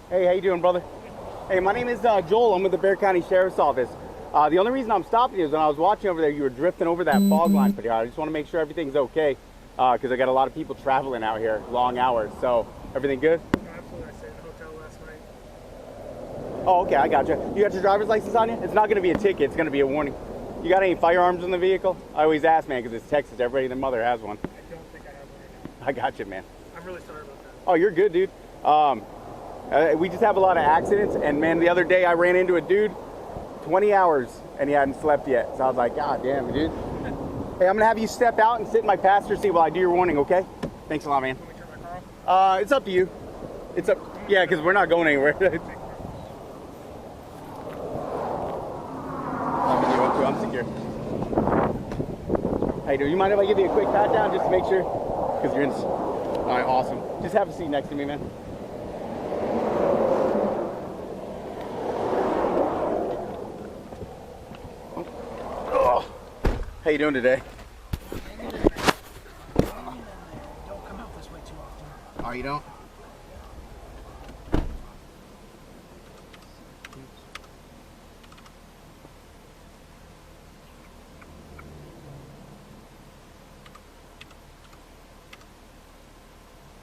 Hey, how you doing, brother? Hey, my name is Joel. I'm with the Bexar County Sheriff's Office. The only reason I'm stopping you is when I was watching over there, you were drifting over that fog line pretty hard. I just want to make sure everything's okay, because I got a lot of people traveling out here, long hours. So, everything good? Absolutely. I stayed in the hotel last night. Oh, okay, I gotcha. You got your driver's license on you? It's not going to be a ticket. It's going to be a warning. You got any firearms in the vehicle? I always ask, man, because it's Texas. Everybody and their mother has one. I don't think I have one right now. I gotcha, man. I'm really sorry about that. Oh, you're good, dude. We just have a lot of accidents, and man, the other day I ran into a dude, 20 hours, and he hadn't slept yet. So I was like, God damn, dude. Hey, I'm gonna have you step out and sit in my passenger seat while I do your warning, okay? Thanks a lot, man. Can we turn my car off? It's up to you. It's up, yeah, because we're not going anywhere. I'm secure. Hey, do you mind if I give you a quick pat down just to make sure? Because you're in. All right, awesome. Just have a seat next to me, man. How you doing today? Don't come out this way too often. Oh, you don't?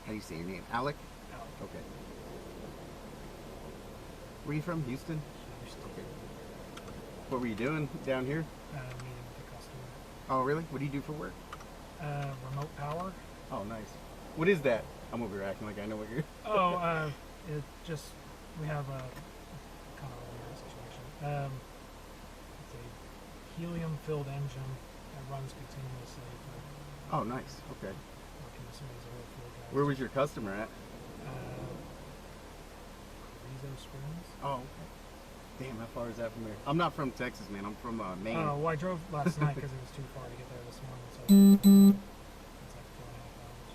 How do you say your name? Alec? Alec. Okay. Where are you from? Houston? Okay. What were you doing down here? Meeting with a customer. Oh, really? What do you do for work? Remote power. Oh, nice. What is that? I'm over here acting like I know what you're... Oh, it just, we have a kind of a weird situation. It's a helium-filled engine that runs continuously. Oh, nice. Okay. Working with some of these oil field guys. Where was your customer at? Rizzo Springs. Oh, okay. Damn, how far is that from here? I'm not from Texas, man. I'm from Maine. Oh, well, I drove last night because it was too far to get there this morning, so it's like 4.5 hours.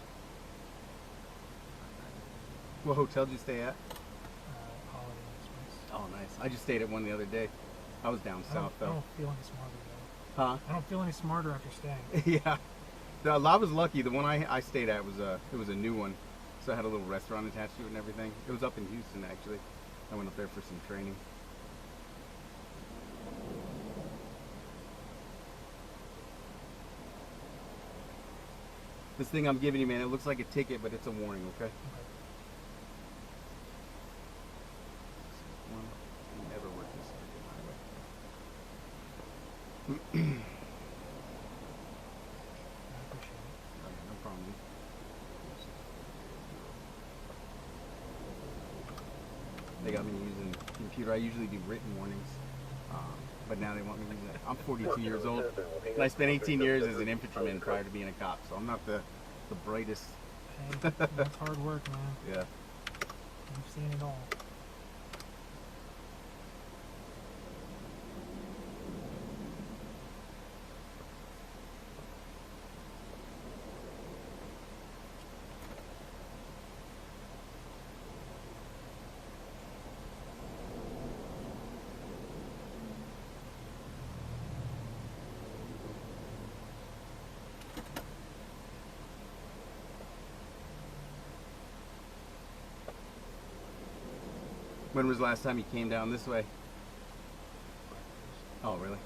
What hotel did you stay at? Holiday Express. Oh, nice. I just stayed at one the other day. I was down south, I though. don't feel any smarter, though. Huh? I don't feel any smarter after staying. Yeah. I was lucky. The one I stayed at was it was a new one, so it had a little restaurant attached to it and everything. It was up in Houston, actually. I went up there for some training. This thing I'm giving you, man, it looks like a ticket, but it's a warning, okay? Never work this highway. I appreciate it. Oh, yeah, no problem. They got me using computer. I usually do written warnings, but but now they want me to use it. I'm 42 years old, and I spent 18 years as an infantryman prior to being a cop, so I'm not the brightest. Hey, that's hard work, man. Yeah. You've seen it all. When was the last time you came down this way? Oh, really?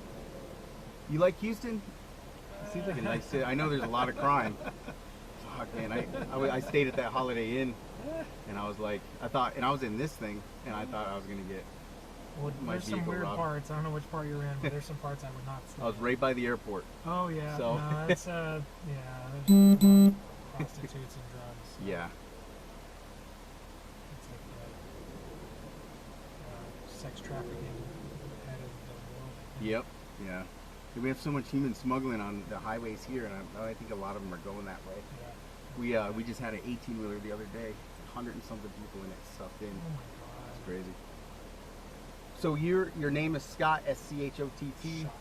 You like Houston? It seems like a nice city. I know there's a lot of crime. Fuck, man. I stayed at that Holiday Inn, and I was like, and I was in this thing, and I thought I was going to get Well, my there's some vehicle weird robbed. parts. I don't know which part you're in, but there's some parts I would not stay. I was right by the airport. Oh yeah, So- no, it's yeah, there's prostitutes and drugs. Yeah. It's like sex trafficking head of the world. I think. Yep. Yeah. We have so much human smuggling on the highways here, and I think a lot of them are going that way. Yeah. We just had an 18-wheeler the other day, 100 and something people in it sucked in. Oh my god. It's crazy. So your name is Scott, S-C-H-O-T-T. Shot.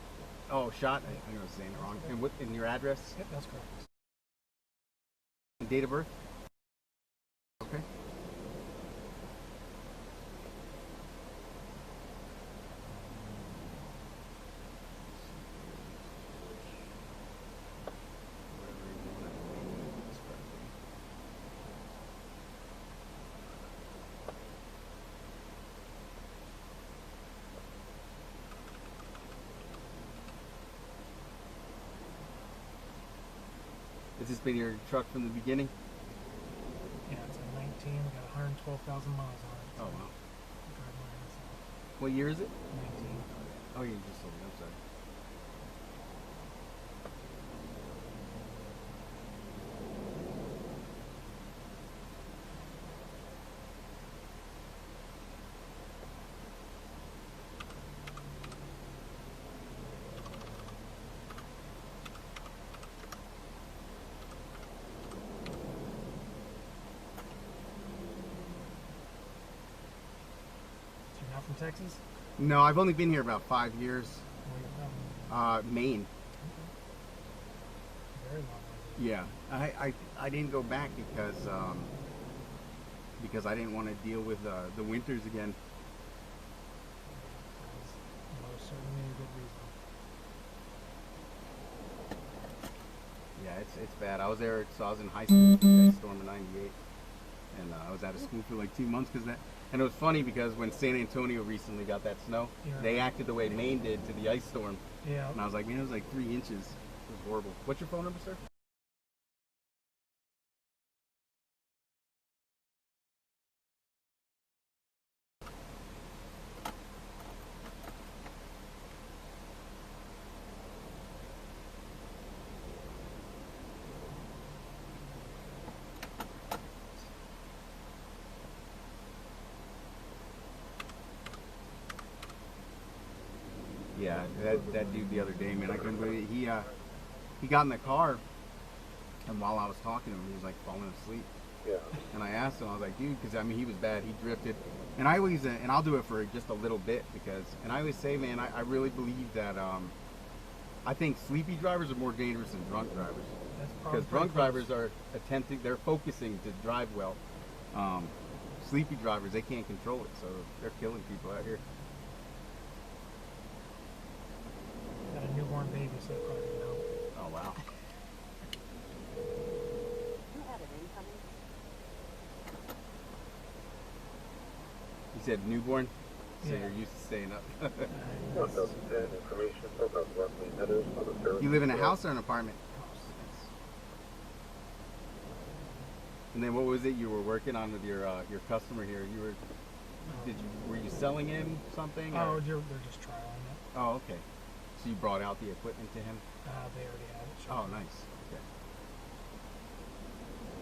Oh, Shot. I think I was saying it wrong. And what? And your address? Yep, that's correct. And date of birth? Okay. Has this been your truck from the beginning? Yeah, it's a 19, got 112,000 miles on it. Oh, wow. Drive my ass off. What year is it? 19. Oh, you just sold it. I'm sorry. So you're not from Texas? No, I've only been here about 5 years. Where you from? Maine. Okay. Very long way. Yeah, I didn't go back because I didn't want to deal with the winters again. There's most certainly a good reason. Yeah, it's bad. I was there, so I was in high school for the ice storm of '98, and I was out of school for like 2 months because that. And it was funny because when San Antonio recently got that snow, Yeah. they acted the way Maine did to the ice storm, Yeah. and I was like, man, it was like 3 inches. It was horrible. What's your phone number, sir? Yeah, that dude the other day, man, I couldn't believe it. He got in the car, and while I was talking to him, he was like falling asleep. Yeah. And I asked him, I was like, dude, because I mean, he was bad. He drifted, and I always, and I'll do it for just a little bit and I always say, man, I really believe that. I think sleepy drivers are more dangerous than drunk drivers That's probably because drunk pretty close. drivers are they're focusing to drive well. Sleepy drivers, they can't control it, so they're killing people out here. Got a newborn baby, so that probably didn't help. Oh wow. You have it incoming. You said newborn, so Yeah. you're used to staying up. Nice. 1010 information about roughly headers on the third. You live in a house or an apartment? And then what was it you were working on with your customer here? Were you selling him something? Oh, or- they're just trialing it. Oh, okay. So you brought out the equipment to him? They already had it. Oh, nice. Okay.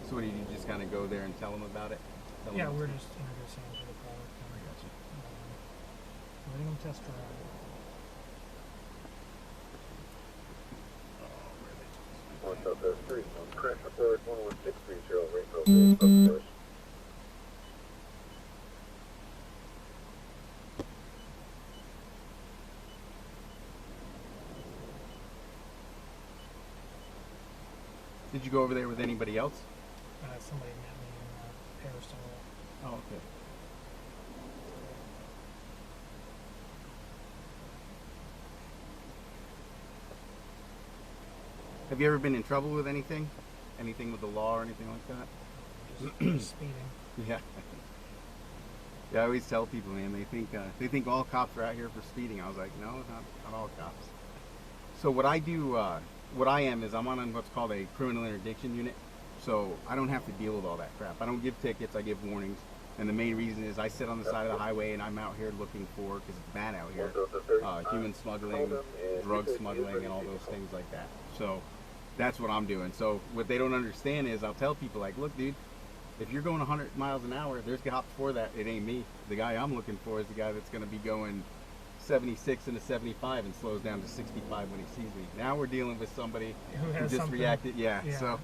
So what do you just kind of go there and tell him about it? Tell him Yeah, what's- we're just introducing them to the product. I got you. Letting them test drive. crash report 11630 Rainbow Bay, first. Did you go over there with anybody else? Somebody met me in Parasol. Oh, okay. Have you ever been in trouble with anything? Anything with the law or anything like that? Just speeding. Yeah. Yeah, I always tell people, man, they think all cops are out here for speeding. I was like, no, not all cops. So what I do, what I am is I'm on what's called a criminal interdiction unit. So I don't have to deal with all that crap. I don't give tickets, I give warnings. And the main reason is I sit on the side of the highway and I'm out here looking for, because it's bad out here, human smuggling, drug smuggling, and all those things like that. So that's what I'm doing. So what they don't understand is I'll tell people, like, look, dude, if you're going 100 miles an hour, there's cops for that. It ain't me. The guy I'm looking for is the guy that's going to be going 76 into 75 and slows down to 65 when he sees me. Now we're dealing with somebody who just something- reacted. Yeah. yeah. So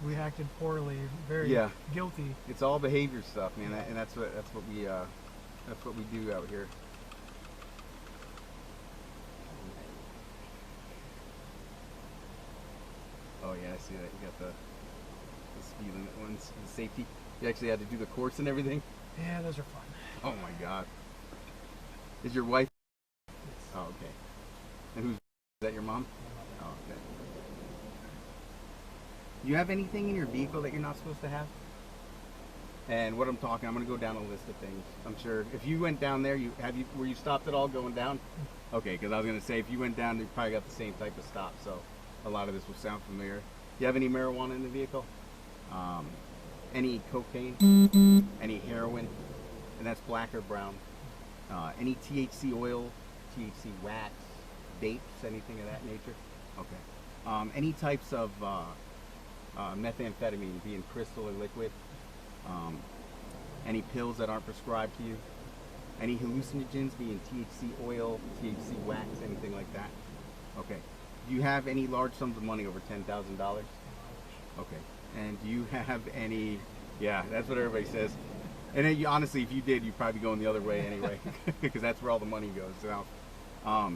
Reacted poorly, very Yeah. guilty. it's all behavior stuff, man, and that's what we do out here. Oh yeah, I see that. You got the speed limit ones, the safety. You actually had to do the course and everything. Yeah, those are fun. Oh my God. Is your wife? Yes. Oh, okay. And who's is that? Your mom? Oh, okay. Do you have anything in your vehicle that you're not supposed to have? And what I'm talking, I'm going to go down a list of things. I'm sure if you went down there, were you stopped at all going down? Okay, because I was going to say if you went down, you probably got the same type of stop. So a lot of this will sound familiar. Do you have any marijuana in the vehicle? Any cocaine? Any heroin? And that's black or brown. Any THC oil, THC wax, vapes, anything of that nature? Okay. Any types of methamphetamine, being crystal or liquid? Any pills that aren't prescribed to you? Any hallucinogens, being THC oil, THC wax, anything like that? Okay. Do you have any large sums of money over $10,000? Okay. And do you have any? Yeah, that's what everybody says. And then honestly, if you did, you'd probably be going the other way anyway, because that's where all the money goes. Now,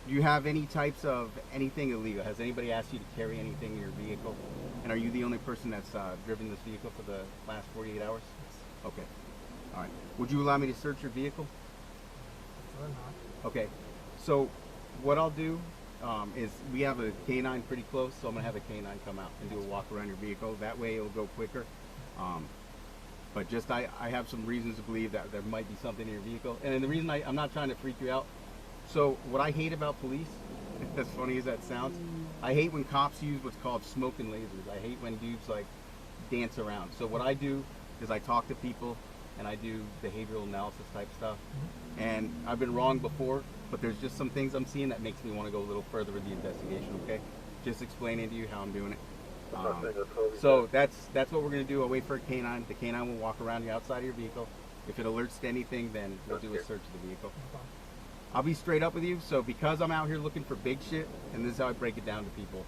do you have any types of anything illegal? Has anybody asked you to carry anything in your vehicle? And are you the only person that's driven this vehicle for the last 48 hours? Okay. All right. Would you allow me to search your vehicle? Prefer not. Okay. So what I'll do is we have a canine pretty close, so I'm going to have a canine come out and do a walk around your vehicle. That way it'll go quicker. But just I have some reasons to believe that there might be something in your vehicle. And then the reason I'm not trying to freak you out. So what I hate about police, as funny as that sounds, I hate when cops use what's called smoke and lasers. I hate when dudes like dance around. So what I do is I talk to people and I do behavioral analysis type stuff. And I've been wrong before, but there's just some things I'm seeing that makes me want to go a little further with the investigation, okay? Just explaining to you how I'm doing it. So that's what we're going to do. I'll wait for a canine. The canine will walk around the outside of your vehicle. If it alerts to anything, then we'll do a search of the vehicle. No problem. I'll be straight up with you. So because I'm out here looking for big shit, and this is how I break it down to people.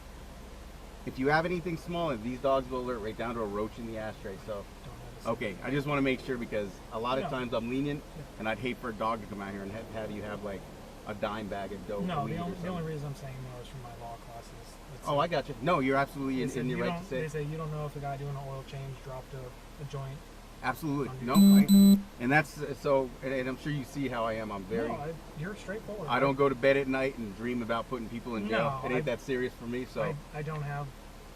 If you have anything small, and these dogs will alert right down to a roach in the ashtray. So, Don't have a okay, I just want to make sure because a lot of No. times I'm lenient, and I'd hate for a dog to come out here and have you have like a dime bag of dope. No, weed the or only something. reason I'm saying no is from my law classes. It's Oh, I got you. No, you're absolutely they in said your you right don't- to say. They say you don't know if the guy doing an oil change dropped a joint. Absolutely. No, Under- and that's so, and I'm sure you see how I am. I'm very. No, you're straightforward. I don't go to bed at night and dream about putting people in jail. No, It ain't I- that serious for me. So, I don't have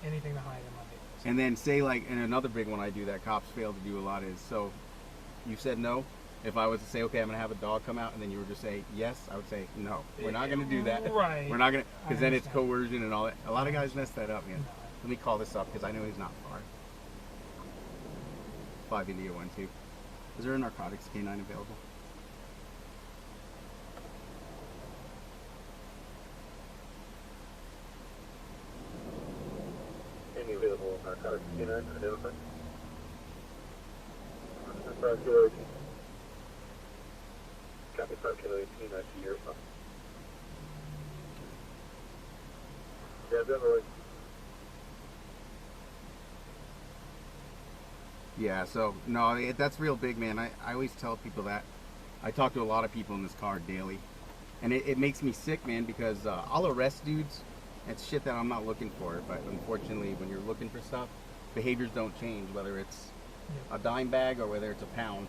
anything to hide in my papers. and then say like, and another big one I do that cops fail to do a lot is so. You said no. If I was to say, okay, I'm gonna have a dog come out, and then you were to say yes, I would say no. We're not gonna do that. Right. We're not gonna, I because then it's understand. coercion and all that. A lot of guys mess that up, man. No. Let me call this up because I know he's not far. 5 India 1-2. Is there a narcotics canine available? Any available narcotics canine identified? 5 kilo 18. Copy 5 kilo 18, I see your phone. Yeah, definitely. Yeah, so no, that's real big, man. I always tell people that. I talk to a lot of people in this car daily, and it makes me sick, man, because I'll arrest dudes. It's shit that I'm not looking for, but unfortunately, when you're looking for stuff, behaviors don't change, whether it's a dime bag or whether it's a pound.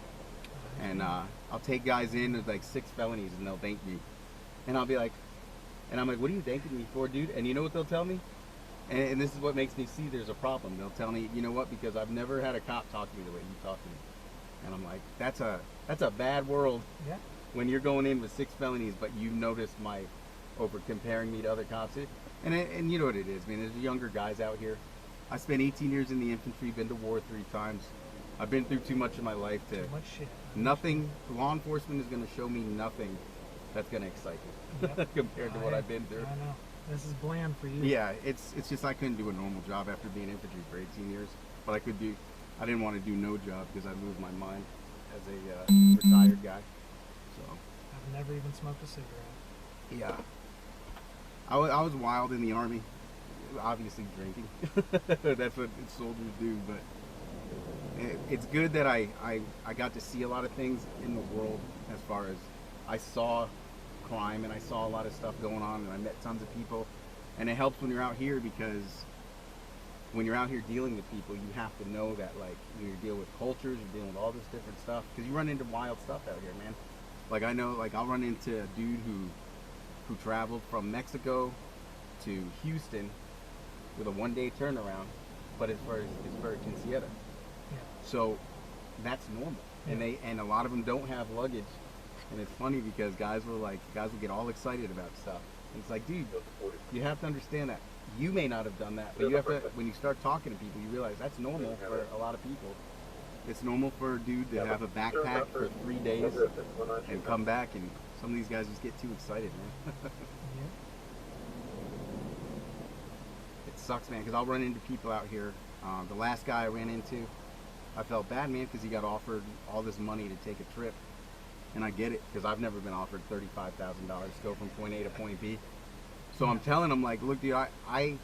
And I'll take guys in with like 6 felonies, and they'll thank me, and I'll be like, and I'm like, what are you thanking me for, dude? And you know what they'll tell me? And this is what makes me see there's a problem. They'll tell me, you know what? Because I've never had a cop talk to me the way you talk to me. And I'm like, that's a bad world. Yeah. When you're going in with 6 felonies, but you notice my over comparing me to other cops. And you know what it is, man. There's younger guys out here. I spent 18 years in the infantry, been to war 3 times. I've been through too much in my life to Too much shit. nothing. Law enforcement is going to show me nothing that's going to excite me compared to what I've been through. I know. This is bland for you. Yeah, it's just I couldn't do a normal job after being infantry for 18 years, but I didn't want to do no job because I lose my mind as a retired guy. So I've never even smoked a cigarette. yeah, I was wild in the Army, obviously drinking. That's what soldiers do, but it's good that I got to see a lot of things in the world as far as I saw crime and I saw a lot of stuff going on and I met tons of people, and it helps when you're out here because when you're out here dealing with people, you have to know that like you're dealing with cultures, you're dealing with all this different stuff because you run into wild stuff out here, man. Like I know, like I'll run into a dude who traveled from Mexico to Houston with a 1-day turnaround, but it's for a quinceañera. Yeah. So that's normal, and a lot of them don't have luggage. And it's funny because guys will get all excited about stuff. And it's like, dude, you have to understand that you may not have done that, but you have to. When you start talking to people, you realize that's normal for a lot of people. It's normal for a dude to have a backpack for 3 days and come back, and some of these guys just get too excited, man. Yeah. It sucks, man, because I'll run into people out here. The last guy I ran into, I felt bad, man, because he got offered all this money to take a trip. And I get it, because I've never been offered $35,000 to go from point A to point B. So I'm telling him, like, look, dude, I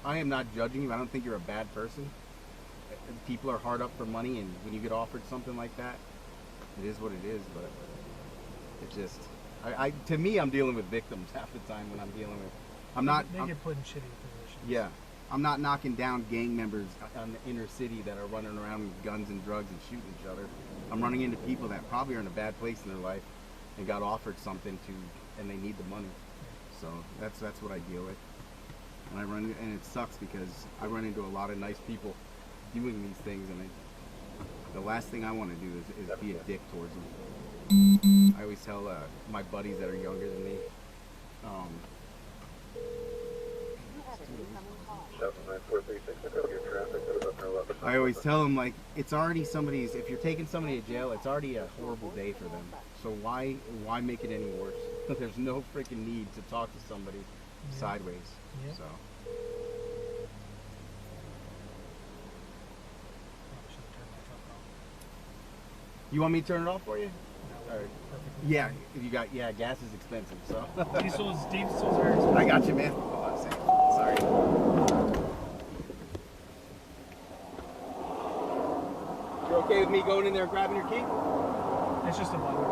am not judging you. I don't think you're a bad person. People are hard up for money, and when you get offered something like that, it is what it is. But it just, to me, I'm dealing with victims half the time when I'm dealing with. They get put in shitty positions. Yeah, I'm not knocking down gang members on the inner city that are running around with guns and drugs and shooting each other. I'm running into people that probably are in a bad place in their life and got offered something and they need the money. So that's what I deal with. And it sucks because I run into a lot of nice people doing these things, and the last thing I want to do is be a dick towards them. I always tell my buddies that are younger than me, You have an incoming call. 9436, I got your traffic. That was up there 11. I always tell them, like, it's already if you're taking somebody to jail, it's already a horrible day for them. So why make it any worse? There's no freaking need to talk to somebody sideways. Yeah. So Probably should've turned my truck off. you want me to turn it off for you? That All would right. be perfectly Yeah, gas is expensive, so. fine. Diesel's very expensive. I got you, man. Hold on a second. Sorry. You're okay with me going in there and grabbing your key? It's just a button.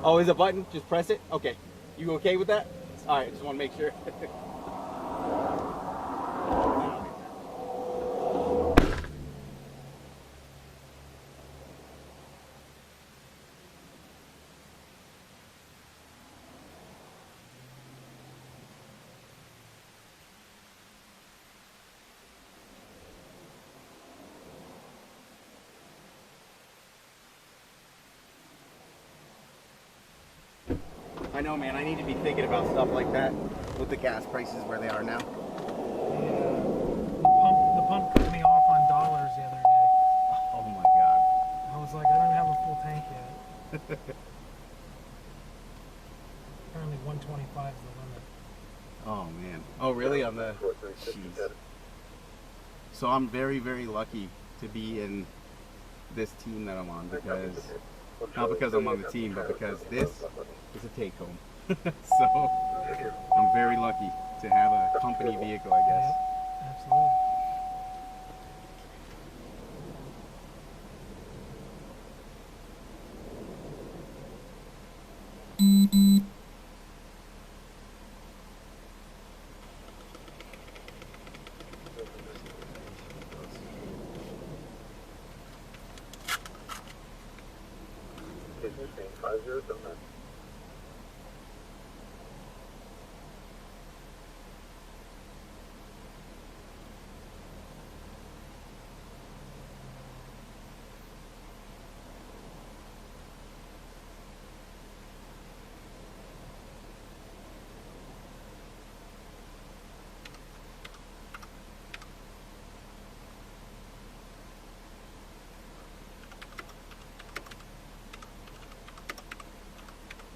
Oh, is it a button? Just press it? Okay. You okay with that? All right, just want to make sure. I know, man. I need to be thinking about stuff like that with the gas prices where they are now. Yeah. The pump cut me off on dollars the other day. Oh my God. I was like, I don't have a full tank yet. Apparently 125 is the limit. Oh man. Oh really? On the. Jeez. So I'm very, very lucky to be in this team that I'm on because. Not because I'm on the team, but because this is a take home. So I'm very lucky to have a company vehicle, I guess. Yep, absolutely. Maintain 5079.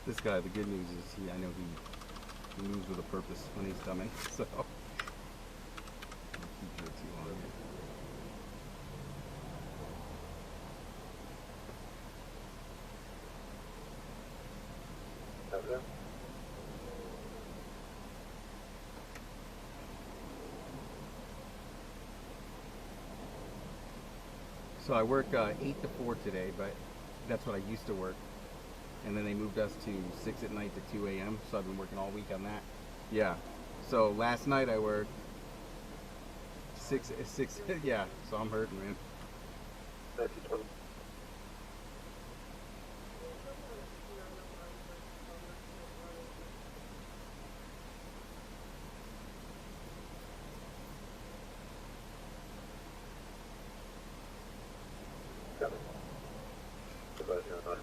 This guy, the good news is I know he moves with a purpose when he's coming, so I'll keep here too long here. Have them? So I work 8 to 4 today, but that's what I used to work. And then they moved us to 6 at night to 2 a.m. So I've been working all week on that. Yeah. So last night I worked 6, yeah. So I'm hurting, man. 1920. Got it. Goodbye, 09.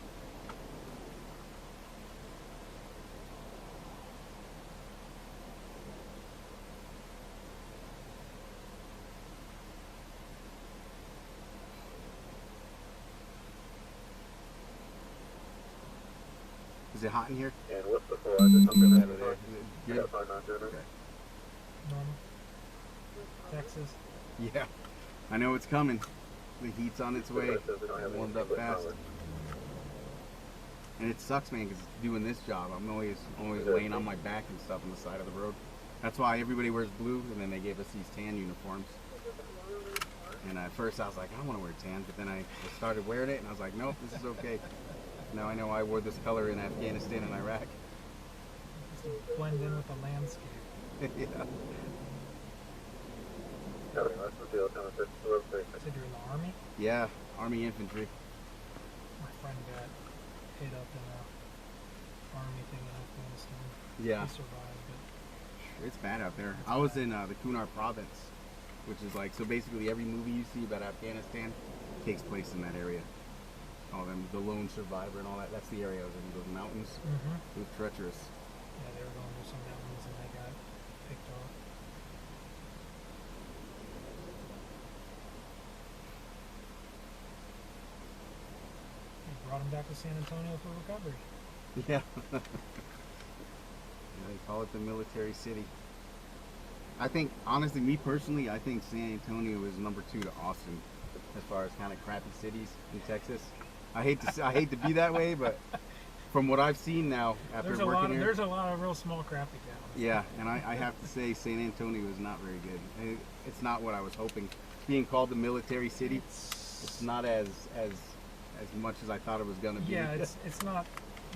Is it hot in here? And what's the full address? I'm Out gonna of there. Is it good? find out dinner. Okay. Normal. Texas. Yeah. I know it's coming. The heat's on its way. Warmed up fast. And it sucks, man, because doing this job, I'm always laying on my back and stuff on the side of the road. That's why everybody wears blue, and then they gave us these tan uniforms. And at first I was like, I don't want to wear tan, but then I started wearing it, and I was like, nope, this is okay. Now I know I wore this color in Afghanistan and Iraq. Just to blend in with the landscape. Yeah. Copy, that's the deal. Kind of fits the road station. Said you're in the Army? Yeah, Army infantry. My friend got hit up in a Army thing in Afghanistan. Yeah. He survived, but It's bad out there. I was in the Kunar province, which is like, so basically every movie you see about Afghanistan takes place in that area. All them, the lone survivor and all that. That's the area I was in, those mountains. It was treacherous. yeah, they were going through some mountains and they got picked off. They brought him back to San Antonio for recovery. Yeah. Yeah, they call it the military city. I think, honestly, me personally, I think San Antonio is number 2 to Austin as far as kind of crappy cities in Texas. I hate to be that way, but from what I've seen now after working here, There's a lot of real small crappy towns. yeah, and I have to say San Antonio is not very good. It's not what I was hoping. Being called the military city, it's not as much as I thought it was gonna be. Yeah, it's not.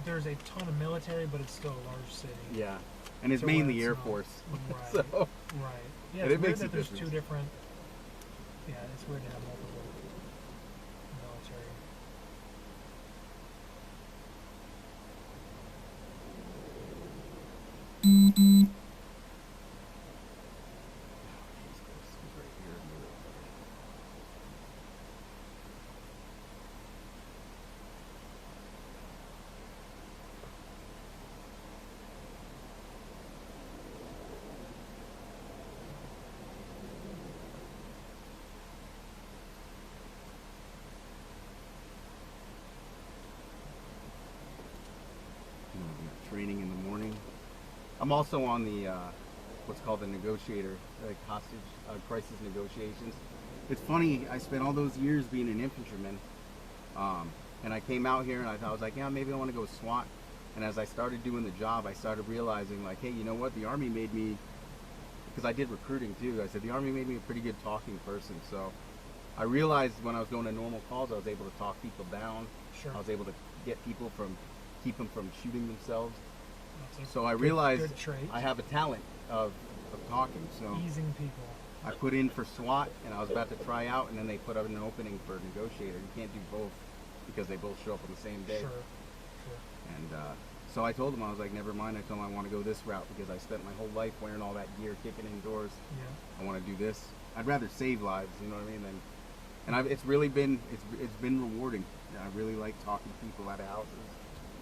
There's a ton of military, but it's still a large city. Yeah, and it's So when mainly it's Air not- Force. Right. So Right. Yeah, And it's it weird makes a that there's difference. 2 different. Yeah, it's weird to have multiple military. Training in the morning. I'm also on the what's called the negotiator, like hostage crisis negotiations. It's funny. I spent all those years being an infantryman, and I came out here and I was like, yeah, maybe I want to go SWAT. And as I started doing the job, I started realizing, like, hey, you know what? The Army made me, because I did recruiting too. I said the Army made me a pretty good talking person. So I realized when I was going to normal calls, I was able to talk people down. Sure. I was able to get people keep them from shooting themselves. That's a So I good- realized good trait. I have a talent of talking. So Easing people. I put in for SWAT, and I was about to try out, and then they put up an opening for negotiator. You can't do both because they both show up on the same day. Sure. And so I told him, I was like, never mind. I told him I want to go this route because I spent my whole life wearing all that gear, kicking indoors. Yeah. I want to do this. I'd rather save lives, you know what I mean? It's really been it's been rewarding. I really like talking to people out of houses.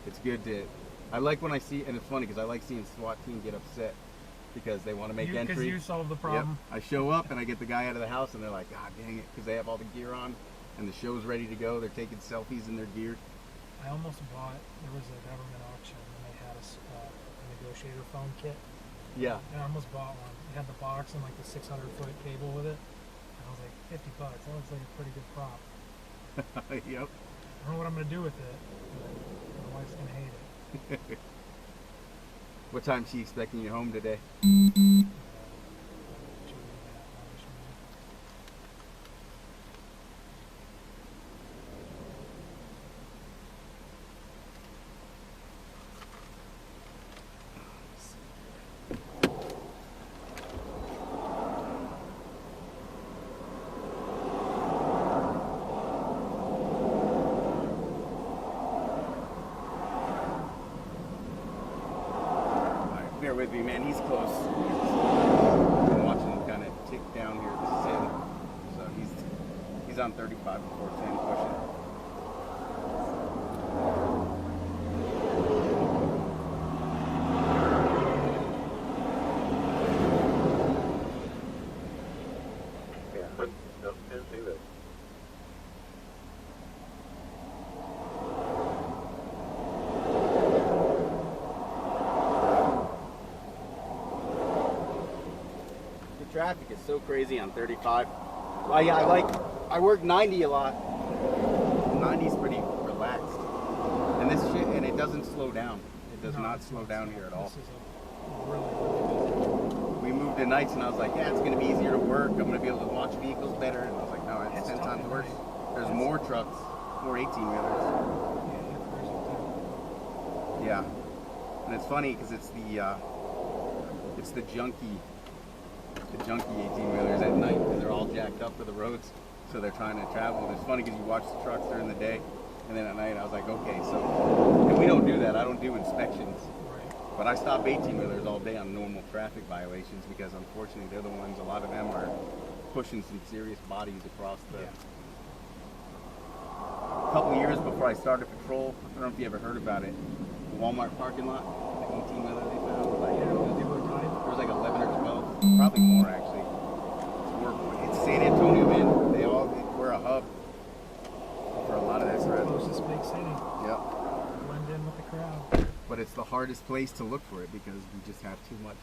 It's good to. I like when I see, and it's funny because I like seeing SWAT team get upset because they want to make entry. Because you solved the problem. Yep. I show up and I get the guy out of the house and they're like, God dang it, because they have all the gear on and the show's ready to go. They're taking selfies in their gear. I almost bought. There was a government auction and they had a negotiator phone kit. Yeah. And I almost bought one. It had the box and like the 600-foot cable with it. And I was like, $50. That looks like a pretty good prop. Yep. I don't know what I'm gonna do with it. But my wife's gonna hate it. What time is she expecting you home today? Bear with me, man. He's close. I'm watching him kind of tick down here. This is him. So he's on 35 before 10 pushing. Yeah, no, didn't see that. Traffic is so crazy on 35. Well, yeah, I work 90 a lot. 90's pretty relaxed. And this shit, and it doesn't slow down. It does not slow down here at all. This is a really We moved to nights and I was like, yeah, it's going to be easier to work. I'm going to be able to watch vehicles better. And I was like, no, it's 10 times worse. There's more trucks, more 18-wheelers. Yeah. And it's funny because it's the junkie 18-wheelers at night because they're all jacked up for the roads, so they're trying to travel. And it's funny because you watch the trucks during the day, and then at night I was like, okay, so, and we don't do that. I don't do inspections, but I stop 18-wheelers all day on normal traffic violations because unfortunately they're the ones, a lot of them are pushing some serious bodies across the... A couple years before I started patrol, I don't know if you ever heard about it, the Walmart parking lot, the 18-wheeler they found, there was like 11 or 12, probably more actually. It's horrible. It's San Antonio, man. We're a hub for a lot of that crap. closest big city. Yep. Blend in with the crowd. But it's the hardest place to look for it because we just have too much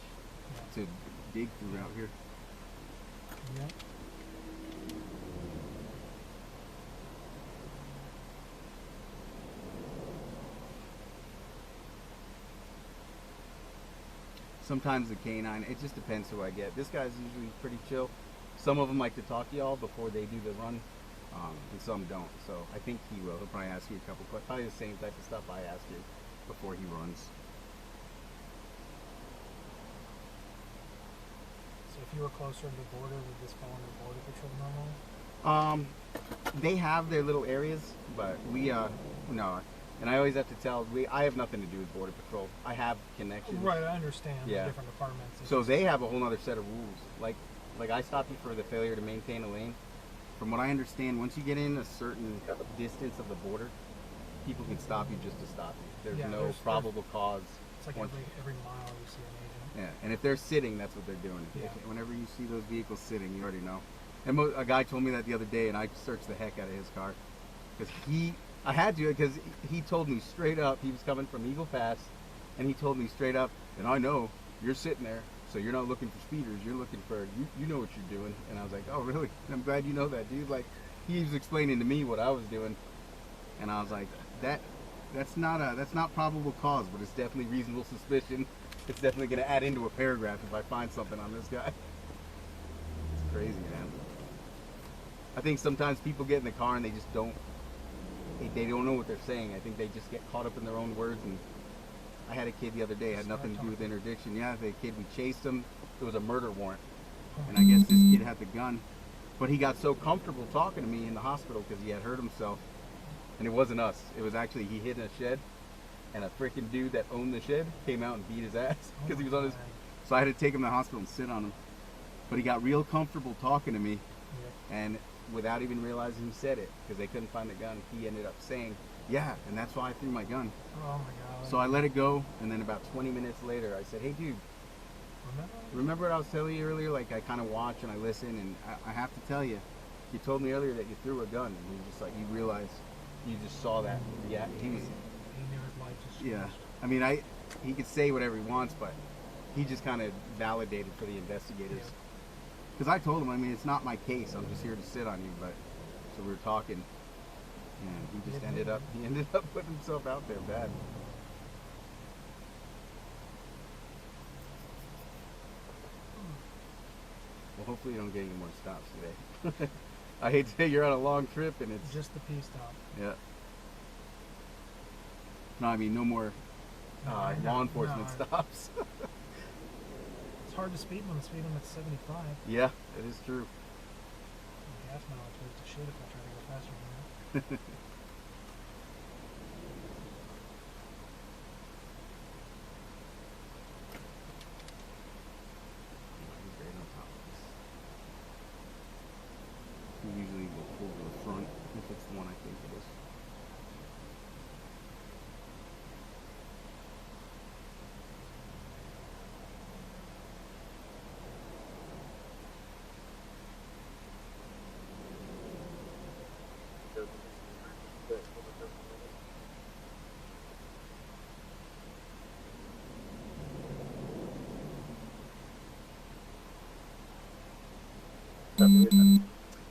to dig through out here. Yep. Sometimes the canine, it just depends who I get. This guy's usually pretty chill. Some of them like to talk to y'all before they do the run, and some don't. So I think he will. He'll probably ask you a couple questions. Probably the same type of stuff I ask you before he runs. So if you were closer to the border, would this fall under Border Patrol normally? They have their little areas, but we, no. And I always have to tell, I have nothing to do with Border Patrol. I have connections. Right, I understand. Yeah. The different departments. So they have a whole other set of rules. Like I stopped you for the failure to maintain a lane. From what I understand, once you get in a certain distance of the border, people can stop you just to stop you. There's no probable cause. It's like every mile you see an agent. Yeah, and if they're sitting, that's what they're doing. Yeah. Whenever you see those vehicles sitting, you already know. And a guy told me that the other day, and I searched the heck out of his car. Because I had to, because he told me straight up, he was coming from Eagle Pass, and he told me straight up, and I know, you're sitting there, so you're not looking for speeders, you're looking for, you know what you're doing. And I was like, oh really? I'm glad you know that, dude. Like, he was explaining to me what I was doing, and I was like, that's not probable cause, but it's definitely reasonable suspicion. It's definitely going to add into a paragraph if I find something on this guy. It's crazy, man. I think sometimes people get in the car and they just don't know what they're saying. I think they just get caught up in their own words. And I had a kid the other day, had nothing to do with interdiction. Yeah, the kid, we chased him. It was a murder warrant. And I guess this kid had the gun. But he got so comfortable talking to me in the hospital because he had hurt himself. And it wasn't us. It was actually, he hid in a shed. and a freaking dude that owned the shed came out and beat his ass Oh because he my was on his. God. So I had to take him to the hospital and sit on him. But he got real comfortable talking to me, Yeah. and without even realizing who said it, because they couldn't find the gun, he ended up saying, "Yeah, and that's why I threw my gun." Oh my God. So I let it go, and then about 20 minutes later, I said, "Hey, dude, remember what I was telling you earlier? Like, I kind of watch and I listen, and I have to tell you, you told me earlier that you threw a gun," and he just like, you realized, you just saw that. Yeah, he was. He knew his life just Yeah, changed. I mean, he could say whatever he wants, but he just kind of validated for the investigators. Because I told him, I mean, it's not my case. I'm just here to sit on you. But so we were talking, and he just ended up putting himself out there bad. Well, hopefully you don't get any more stops today. I hate to say you're on a long trip, and it's Just the P stop. yeah. No, I mean no more law enforcement No, stops. It's hard to speed when the speed limit's 75. Yeah, it is true. The gas mileage goes to shit if I try to go faster than that. He's right on top of us. We usually will pull to the front if it's the one I think it is.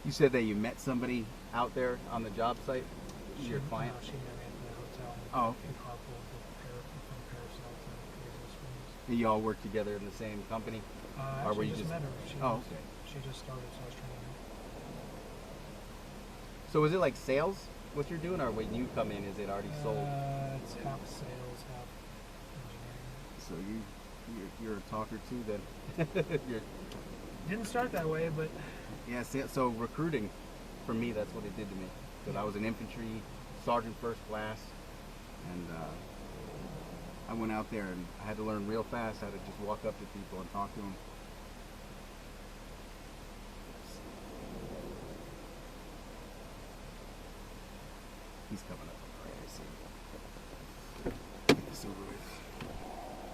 You said that you met somebody out there on the job site, your client? She met me at the hotel. Oh, okay. We carpooled from Parasol to Hazel Springs. And you all work together in the same company? Or were Actually, you just just- met her. She Oh, was- okay. She just started, so I was training her. So is it like sales, what you're doing, or when you come in, is it already sold? It's half sales, half engineering. So you're a talker too then? You're, Didn't start that way, but yeah, so recruiting, for me, that's what it did to me. Because I was an infantry sergeant first class, and I went out there and I had to learn real fast how to just walk up to people and talk to them. He's coming up. All right, I see. Get this over with.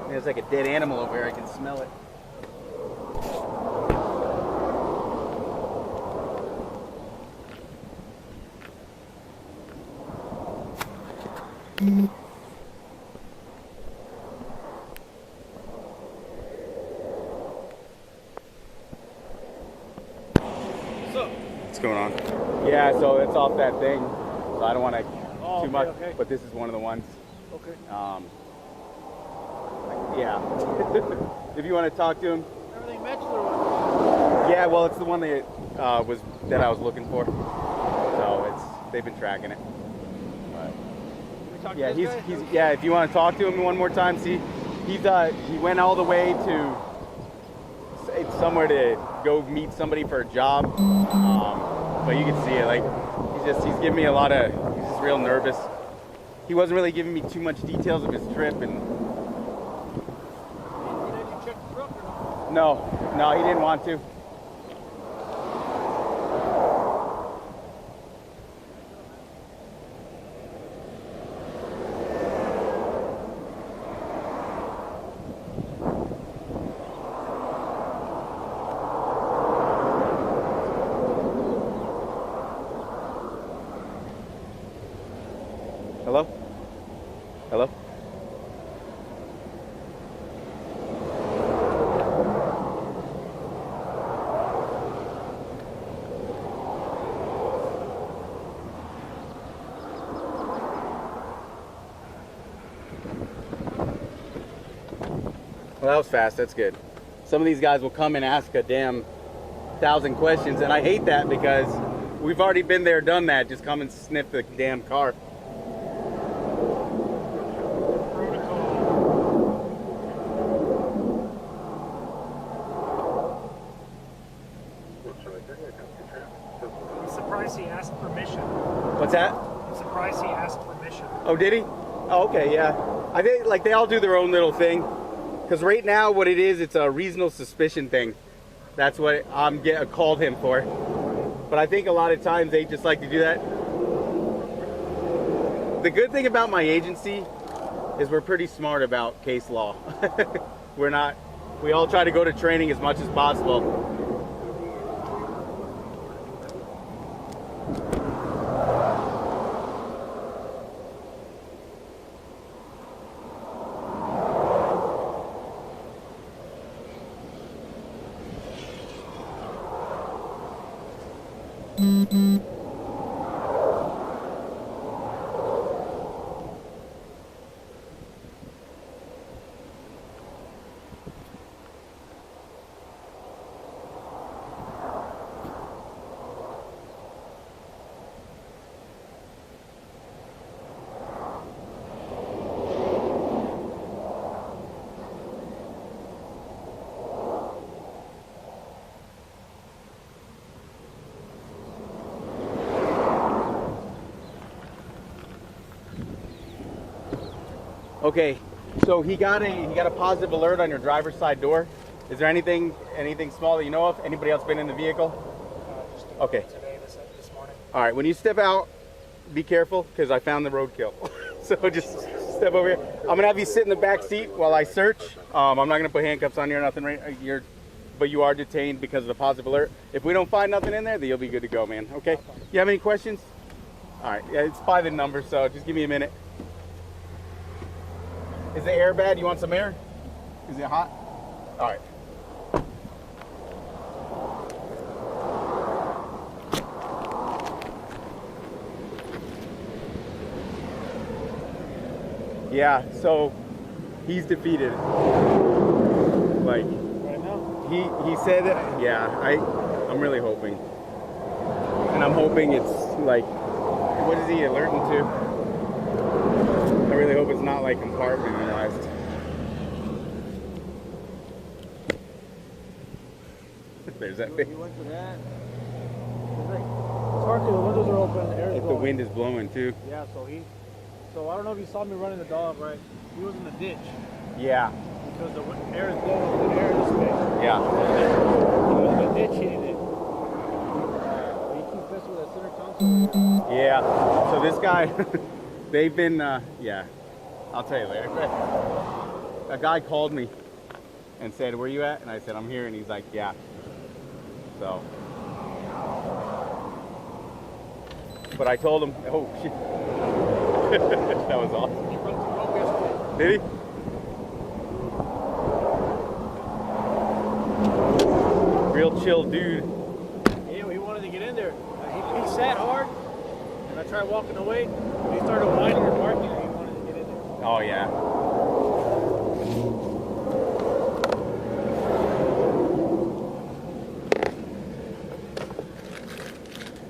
There's like a dead animal over here. I can smell it. What's going on? Yeah, so it's off that thing. So I don't want to too much, okay. but this is one of the ones. Okay. Yeah. If you want to talk to him. Everything matched or what? Yeah, well, it's the one that I was looking for. So they've been tracking it. But We talked yeah, to this guy? yeah. If you want to talk to him one more time, see, he went all the way to somewhere to go meet somebody for a job. But you can see it, like he's giving me he's just real nervous. He wasn't really giving me too much details of his trip, and You checked the truck or not? no, he didn't want to. Hello? Hello? Well, that was fast. That's good. Some of these guys will come and ask a damn 1,000 questions, and I hate that because we've already been there, done that. Just come and sniff the damn car. I'm surprised he asked permission. What's that? I'm surprised he asked permission. Oh, did he? Oh, okay, yeah. I think like they all do their own little thing. Because right now, what it is, it's a reasonable suspicion thing. That's what I'm called him for. But I think a lot of times they just like to do that. The good thing about my agency is we're pretty smart about case law. We're not. We all try to go to training as much as possible. Okay, so he got a positive alert on your driver's side door. Is there anything small that you know of? Anybody else been in the vehicle? Just Okay. today, this morning. All right, when you step out, be careful because I found the roadkill. So just step over here. I'm gonna have you sit in the back seat while I search. I'm not gonna put handcuffs on you or nothing, right? But you are detained because of the positive alert. If we don't find nothing in there, then you'll be good to go, man. Okay? You have any questions? All right, yeah, it's by the number, so just give me a minute. Is the air bad? You want some air? Is it hot? All right. Yeah, so he's defeated. Like Right now? he said, yeah, I'm really hoping. And I'm hoping it's like, what is he alerting to? I really hope it's not like compartmentalized. There's that He thing. went to that. It's hard because the windows are open, the air is If the blowing. wind is blowing too. Yeah, so I don't know if you saw me running the dog, right? He was in the ditch Yeah, because the air is blowing, the air this way. yeah. He was in the ditch hitting it. He keeps messing with that center console. Yeah. So this guy, they've been, yeah, I'll tell you later. A guy called me and said, "Where you at?" And I said, "I'm here." And he's like, "Yeah." So, but I told him, oh shit, that was awesome. He broke the rope yesterday. Did he? Real chill dude. Yeah, he wanted to get in there. He sat hard, and I tried walking away. And he started whining and barking, and he wanted to get in there. Oh yeah.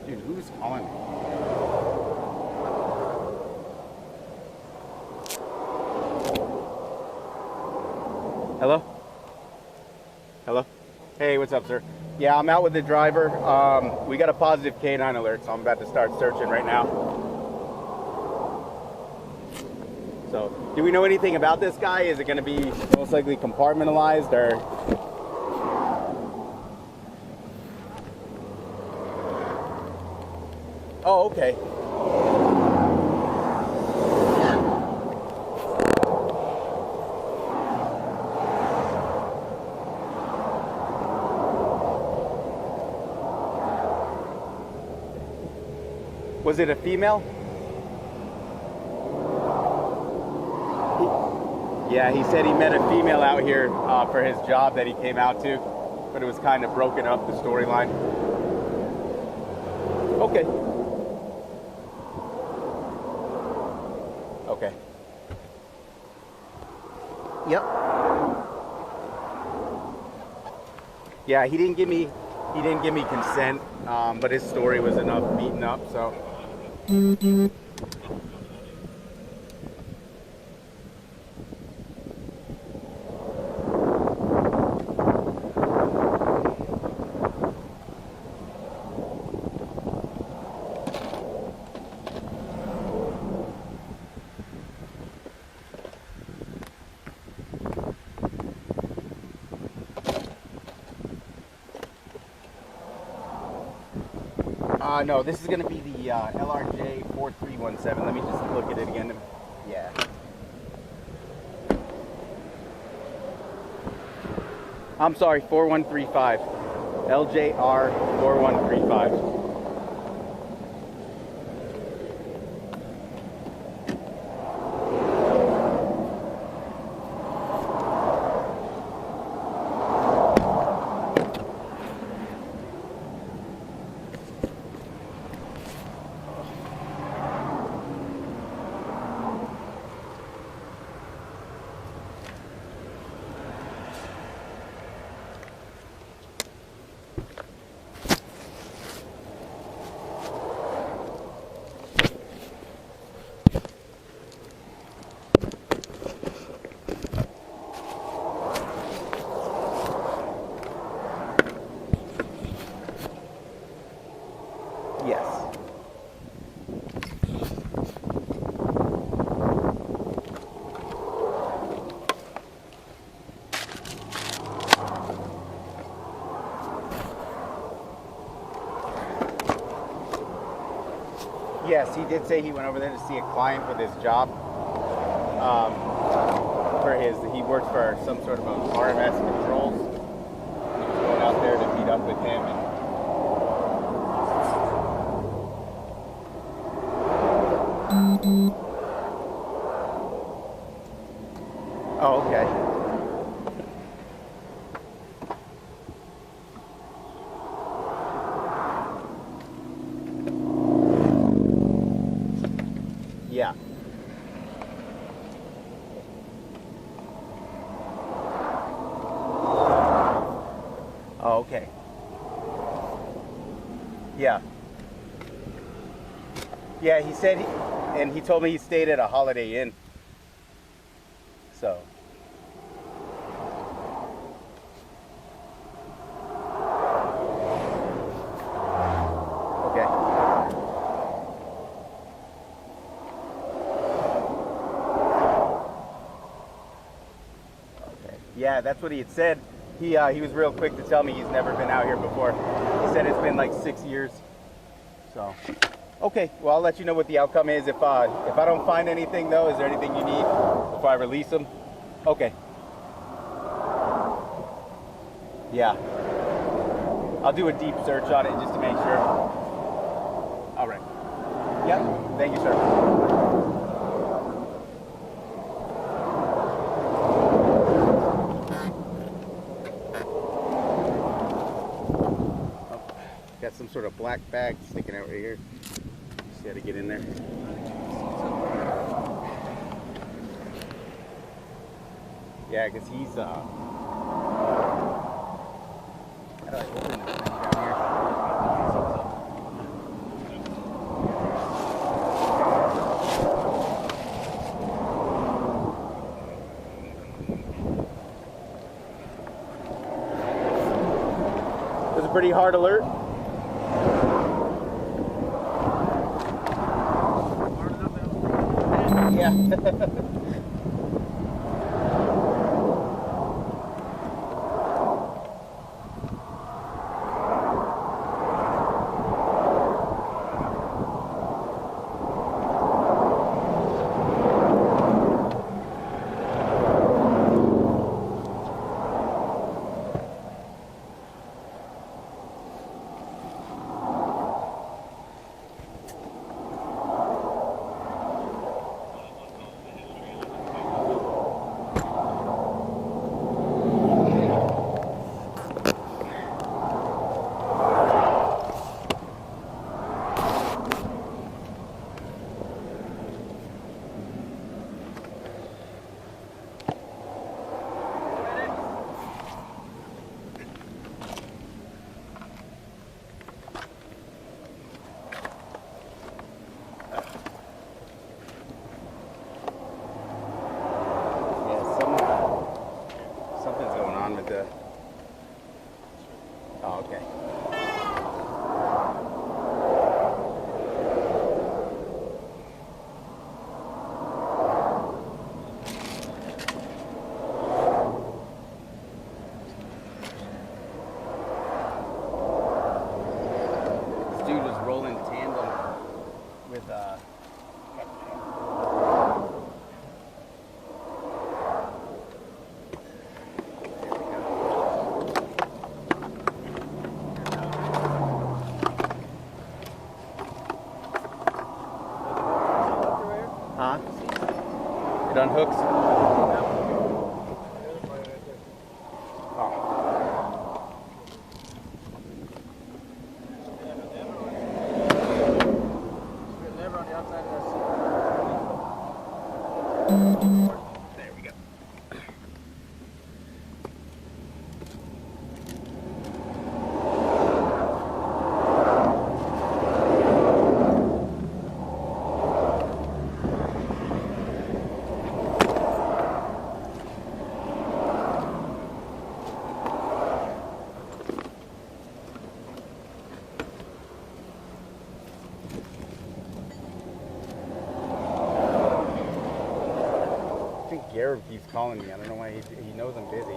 Dude, who's calling me? Hello? Hello? Hey, what's up, sir? Yeah, I'm out with the driver. We got a positive K9 alert, so I'm about to start searching right now. So, do we know anything about this guy? Is it going to be most likely compartmentalized or? Oh, okay. Was it a female? Yeah, he said he met a female out here for his job that he came out to, but it was kind of broken up, the storyline. Okay. Okay. Yep. Yeah, he didn't give me consent, but his story was enough beaten up, so. No, this is going to be the LRJ 4317. Let me just look at it again. Yeah. I'm sorry, 4135. LJR 4135. Yes. Yes, he did say he went over there to see a client with his job. He works for some sort of a RMS controls. He was going out there to meet up with him. Oh, okay. Yeah. Oh, okay. Yeah. Yeah, he said, and he told me he stayed at a Holiday Inn. So. Okay. Okay. Yeah, that's what he had said. He was real quick to tell me he's never been out here before. He said it's been like 6 years. So. Okay, well, I'll let you know what the outcome is. If I don't find anything, though, is there anything you need before I release him? Okay. Yeah. I'll do a deep search on it just to make sure. All right. Yep. Thank you, sir. Oh, got some sort of black bag sticking out right here. Just got to get in there. Yeah, because he's how do I open this thing down here? It was a pretty hard alert. Yeah. Huh? It unhooks? Oh. There we go. I think Garrett keeps calling me. I don't know why. He knows I'm busy.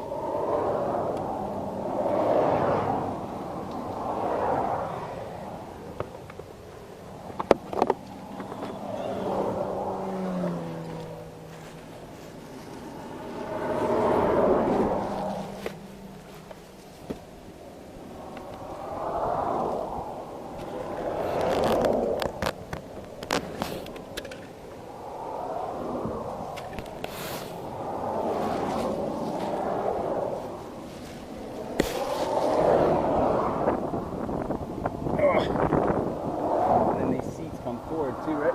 And then these seats come forward too, right?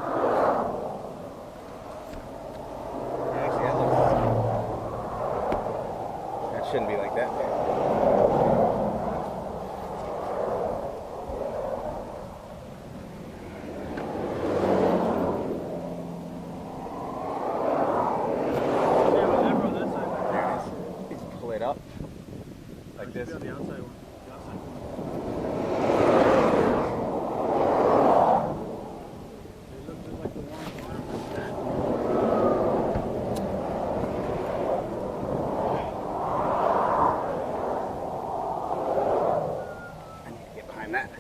Actually, that shouldn't be like that. There it is. Just pull it up like this. I need to get behind that.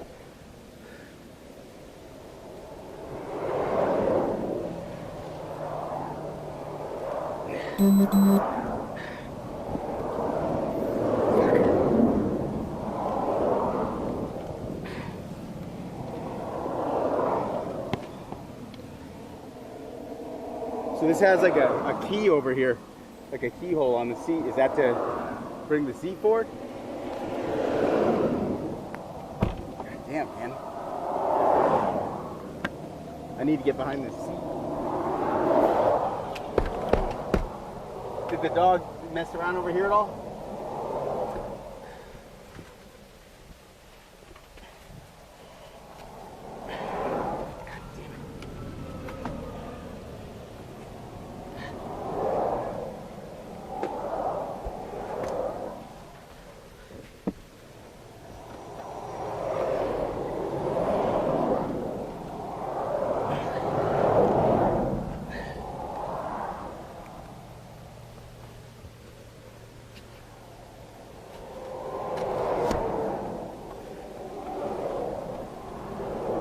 So this has like a key over here, like a keyhole on the seat. Is that to bring the seat forward? God damn, man. I need to get behind this seat. Did the dog mess around over here at all?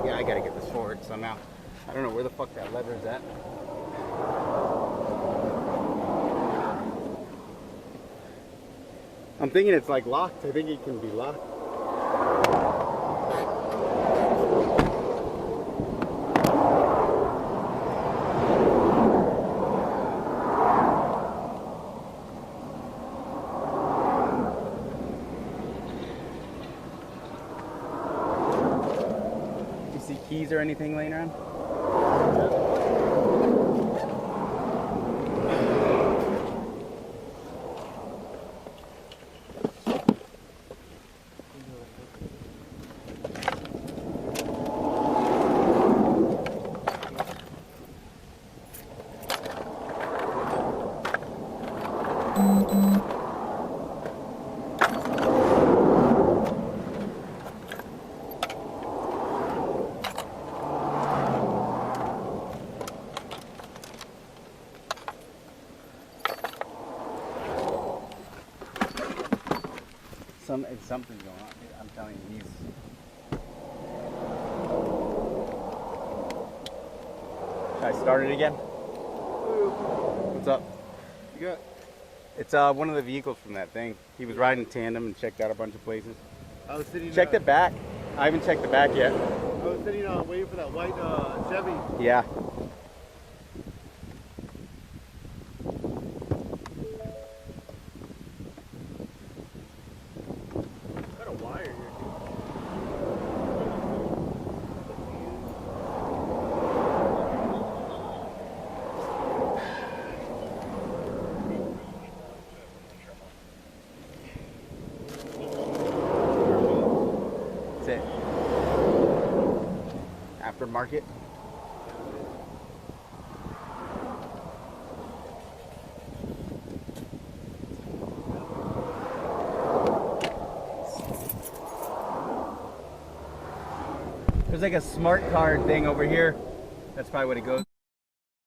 Yeah, I gotta get this forward somehow. I don't know where the fuck that lever is at. I'm thinking it's like locked. I think it can be locked. You see keys or anything laying around? Something's going on. I'm telling you, I started again. What's up? You got? It's one of the vehicles from that thing. He was riding tandem and checked out a bunch of places. I was sitting. Checked the back. I haven't checked the back yet. I was sitting waiting for that white Chevy. Yeah. Got a wire here. That's it. Aftermarket. There's like a smart card thing over here. That's probably what it goes.